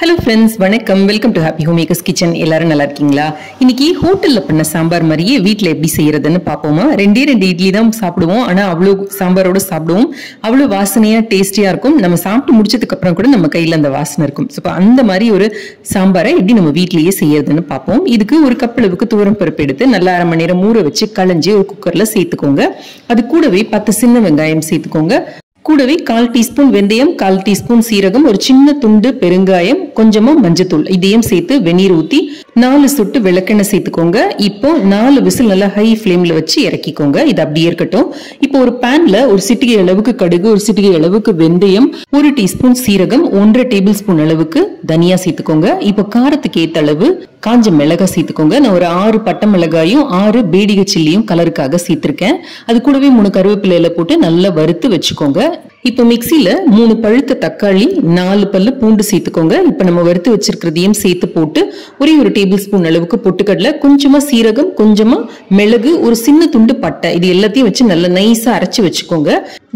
Hello friends, வணக்கம். Welcome to happy homemakers kitchen. எல்லாரும் நல்லா இருக்கீங்களா? இன்னைக்கு ஹோட்டல்ல பண்ண சாம்பார் மாதிரியே வீட்ல எப்படி செய்யறதுன்னு பாப்போமா? ரெண்டு இட்லி தான் சாப்பிடுவோம். ஆனா அவ்வளவு சாம்பாரோட சாப்பிடுவோம். அவ்வளவு வாசனையா டேஸ்டியா இருக்கும். நம்ம சாப்பிட்டு முடிச்சதுக்கு அப்புறம் கூட நம்ம கையில அந்த வாசனை இருக்கும். சோ அந்த மாதிரி ஒரு சாம்பாரை எப்படி நம்ம வீட்லயே செய்யறதுன்னு பாப்போம். இதுக்கு ஒரு கப் அளவுக்கு துவரம் பருப்பு எடுத்து நல்லா அரை மணி நேரம் ஊற வச்சு களைஞ்சி ஒரு குக்கர்ல சேர்த்துக்கோங்க. அது கூடவே 10 சின்ன வெங்காயம் சேர்த்துக்கோங்க. கூடவே 1/4 டீஸ்பூன் வெந்தயம், 1/4 டீஸ்பூன் சீரகம், ஒரு சின்ன துண்டு பெருங்காயம், கொஞ்சமா மஞ்சத்தூள் இதையும் சேர்த்து வெந்நீர் ஊத்தி 4 சொட்டு விளக்கெண்ணெய் சேர்த்துக்கோங்க. இப்போ 4 விசில் நல்லா ஹை ஃப்ளேம்ல வச்சு இறக்கிக்கோங்க. இது அப்படியே இருக்கட்டும். இப்போ ஒரு பேன்ல ஒரு சிட்டிகை அளவுக்கு கடுகு, ஒரு சிட்டிகை அளவுக்கு வெந்தயம், 1 டீஸ்பூன் சீரகம், 1.5 டேபிள் ஸ்பூன் அளவுக்கு தனியா சேர்த்துக்கோங்க. இப்போ காரத்துக்கு ஏத்த அளவு காஞ்ச மிளகாய் சேர்த்துக்கோங்க. நான் ஒரு 6 பட்டை மிளகாயும் 6 பேடிகை சில்லியும் கலருக்காக சேர்த்திருக்கேன். அது கூடவே 3 கருவேப்பிலையில போட்டு நல்லா வறுத்து வச்சுக்கோங்க. இப்ப மிக்சில 3 பழுத்த தக்காளி, 4 பல்லு பூண்டு சேர்த்துக்கோங்க. இப்ப நம்ம வறுத்து வச்சிருக்கிறதையும் சேர்த்து போட்டு ஒரு டேபிள் ஸ்பூன் அளவுக்கு பொட்டுக்கடலை, கொஞ்சமா சீரகம், கொஞ்சமா மிளகு, ஒரு சின்ன துண்டு பட்டை, இது எல்லாத்தையும் வச்சு நல்லா நைஸா அரைச்சு வச்சுக்கோங்க.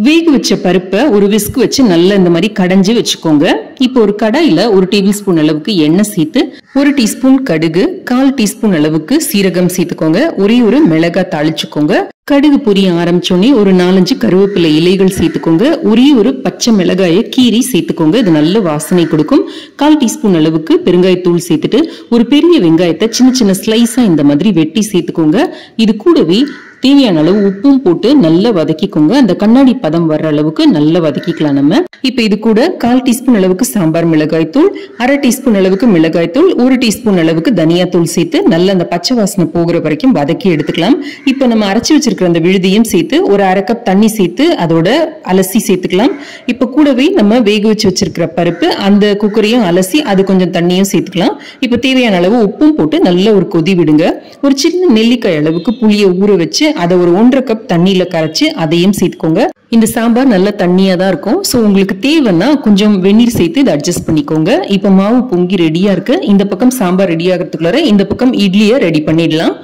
வேக வச்ச பருப்பை ஒரு விஸ்க் வச்சு நல்லா இந்த மாதிரி கடைஞ்சு வச்சுக்கோங்க. இப்போ ஒரு கடாயில 1 டேபிள் ஸ்பூன் அளவுக்கு எண்ணெய் சேர்த்து 1 டீஸ்பூன் கடுகு, 1/4 டீஸ்பூன் அளவுக்கு சீரகம் சேர்த்துக்கோங்க. ஒரு மிளகாய் தாளிச்சுக்கோங்க. கடுகு பொரிய ஆரம்பிச்சோடனே ஒரு 4-5 கருவேப்பிலை இலைகள் சேர்த்துக்கோங்க. ஒரு பச்சை மிளகாயை கீரி சேர்த்துக்கோங்க. இது நல்ல வாசனை கொடுக்கும். 1/4 டீஸ்பூன் அளவுக்கு பெருங்காயத்தூள் சேர்த்துட்டு ஒரு பெரிய வெங்காயத்தை சின்ன சின்ன ஸ்லைஸா இந்த மாதிரி வெட்டி சேர்த்துக்கோங்க. இது கூடவே தேவையான அளவு உப்பும் போட்டு நல்லா வதக்கிக்கோங்க. அந்த கண்ணாடி பதம் வர்ற அளவுக்கு நல்லா வதக்கிக்கலாம் நம்ம. இப்ப இது கூட 1/4 டீஸ்பூன் அளவுக்கு சாம்பார் மிளகாய் தூள், 1/2 டீஸ்பூன் அளவுக்கு மிளகாய் தூள், 1 டீஸ்பூன் அளவுக்கு தனியா தூள் சேர்த்து நல்லா அந்த பச்சை வாசனை போகிற வரைக்கும் வதக்கி எடுத்துக்கலாம். இப்ப நம்ம அரைச்சு வச்சிருக்கிற அந்த விழுதியும் சேர்த்து ஒரு 1/2 கப் தண்ணி சேர்த்து அதோட அலசி சேர்த்துக்கலாம். இப்ப கூடவே நம்ம வேக வச்சு வச்சிருக்கிற பருப்பு, அந்த குக்கரையும் அலசி அது கொஞ்சம் தண்ணியும் சேர்த்துக்கலாம். இப்ப தேவையான அளவு உப்பும் போட்டு நல்ல ஒரு கொதி விடுங்க. ஒரு சின்ன நெல்லிக்காய் அளவுக்கு புளியை ஊற வச்சு அதை ஒரு 1/2 கப் தண்ணியில கரைச்சு அதையும் சேர்த்துக்கோங்க. இந்த சாம்பார் நல்ல தண்ணியா தான் இருக்கும். சோ உங்களுக்கு தேவைன்னா கொஞ்சம் வெந்நீர் சேர்த்து இதை அட்ஜஸ்ட் பண்ணிக்கோங்க. இப்ப மாவு பொங்கி ரெடியா இருக்கு. இந்த பக்கம் சாம்பார் ரெடி ஆகிறதுக்குள்ளார இந்த பக்கம் இட்லியை ரெடி பண்ணிடலாம்.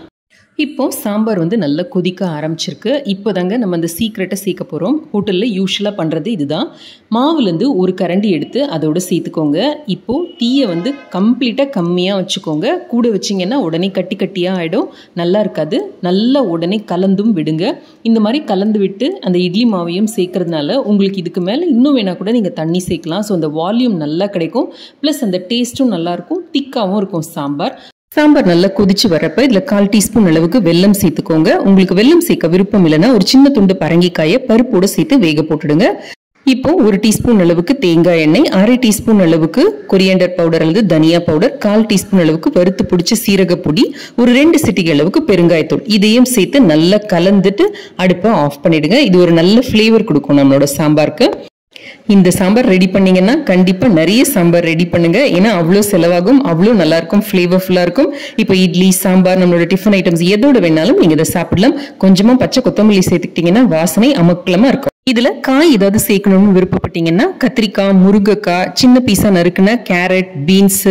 இப்போ சாம்பார் நல்லா கொதிக்க ஆரம்பிச்சிருக்கு. இப்போதாங்க நம்ம அந்த சீக்ரெட்டை சேர்க்க போகிறோம். ஹோட்டலில் யூஸ்வலாக பண்ணுறது இதுதான். மாவுலேருந்து ஒரு கரண்டி எடுத்து அதோட சேர்த்துக்கோங்க. இப்போது தீயை கம்ப்ளீட்டாக கம்மியாக வச்சுக்கோங்க. கூட வச்சிங்கன்னா உடனே கட்டி கட்டியாக ஆகிடும், நல்லா இருக்காது. நல்லா உடனே கலந்தும் விடுங்க. இந்த மாதிரி கலந்து விட்டு அந்த இட்லி மாவையும் சேர்க்கறதுனால உங்களுக்கு இதுக்கு மேலே இன்னும் வேணா கூட நீங்கள் தண்ணி சேர்க்கலாம். ஸோ அந்த வால்யூம் நல்லா கிடைக்கும். ப்ளஸ் அந்த டேஸ்ட்டும் நல்லாயிருக்கும், திக்காகவும் இருக்கும் சாம்பார். சாம்பார் நல்லா கொதிச்சு வரப்ப இதுல 1/4 டீஸ்பூன் அளவுக்கு வெல்லம் சேர்த்துக்கோங்க. உங்களுக்கு வெல்லம் சேர்க்க விருப்பம் இல்லைன்னா ஒரு சின்ன துண்டு பரங்கிக்காயை பருப்போட சேர்த்து வேக போட்டுடுங்க. இப்போ 1 டீஸ்பூன் அளவுக்கு தேங்காய் எண்ணெய், 1/2 டீஸ்பூன் அளவுக்கு கொரியாண்டர் பவுடர் அல்லது தனியா பவுடர், 1/4 டீஸ்பூன் அளவுக்கு வறுத்து பிடிச்ச சீரக பொடி, ஒரு 2 சிட்டிகை அளவுக்கு பெருங்காயத்தூள் இதையும் சேர்த்து நல்லா கலந்துட்டு அடுப்பை ஆஃப் பண்ணிடுங்க. இது ஒரு நல்ல ஃபிளேவர் கொடுக்கும் நம்மளோட சாம்பாருக்கு. இந்த சாம்பார் ரெடி பண்ணீங்கன்னா கண்டிப்பா நிறைய சாம்பார் ரெடி பண்ணுங்க. ஏன்னா அவ்வளோ செலவாகும், அவ்வளோ நல்லா இருக்கும், ஃபிளேவர்ஃபுல்லா இருக்கும். இப்போ இட்லி, சாம்பார், நம்மளோட டிஃபன் ஐட்டம்ஸ் எதோட வேணாலும் நீங்க இதை சாப்பிடலாம். கொஞ்சமா பச்சை கொத்தமல்லி சேர்த்துக்கிட்டீங்கன்னா வாசனை அமக்கலமா இருக்கும். இதுல காய் ஏதாவது சேர்க்கணும்னு விருப்பப்பட்டீங்கன்னா கத்திரிக்காய், முருங்கைக்காய், சின்ன பீஸா நறுக்குன கேரட், பீன்ஸ்,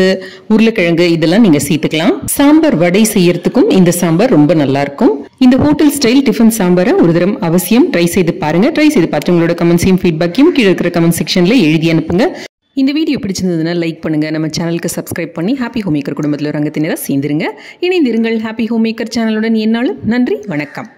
உருளைக்கிழங்கு இதெல்லாம் நீங்க சேர்த்துக்கலாம். சாம்பார் வடை செய்யறதுக்கும் இந்த சாம்பார் ரொம்ப நல்லா இருக்கும். இந்த ஹோட்டல் ஸ்டைல் டிஃபன் சாம்பாரை ஒரு தரம் அவசியம் ட்ரை செய்து பாருங்க. ட்ரை செய்து பார்த்து உங்களோட கமெண்ட்ஸையும் ஃபீட்பேக்கையும் கீழே இருக்கிற கமெண்ட் செக்ஷன்ல எழுதி அனுப்புங்க. இந்த வீடியோ பிடிச்சிருந்ததுன்னா லைக் பண்ணுங்க. நம்ம சேனலுக்கு சப்ஸ்கிரைப் பண்ணி ஹாப்பி ஹோம்மேக்கர் குடும்பத்தில் ஒரு அங்கத்தினராக சேர்ந்துருங்க. இணைந்திருங்கள் ஹாப்பி ஹோம்மேக்கர் சேனலுடன். என்னாலும் நன்றி, வணக்கம்.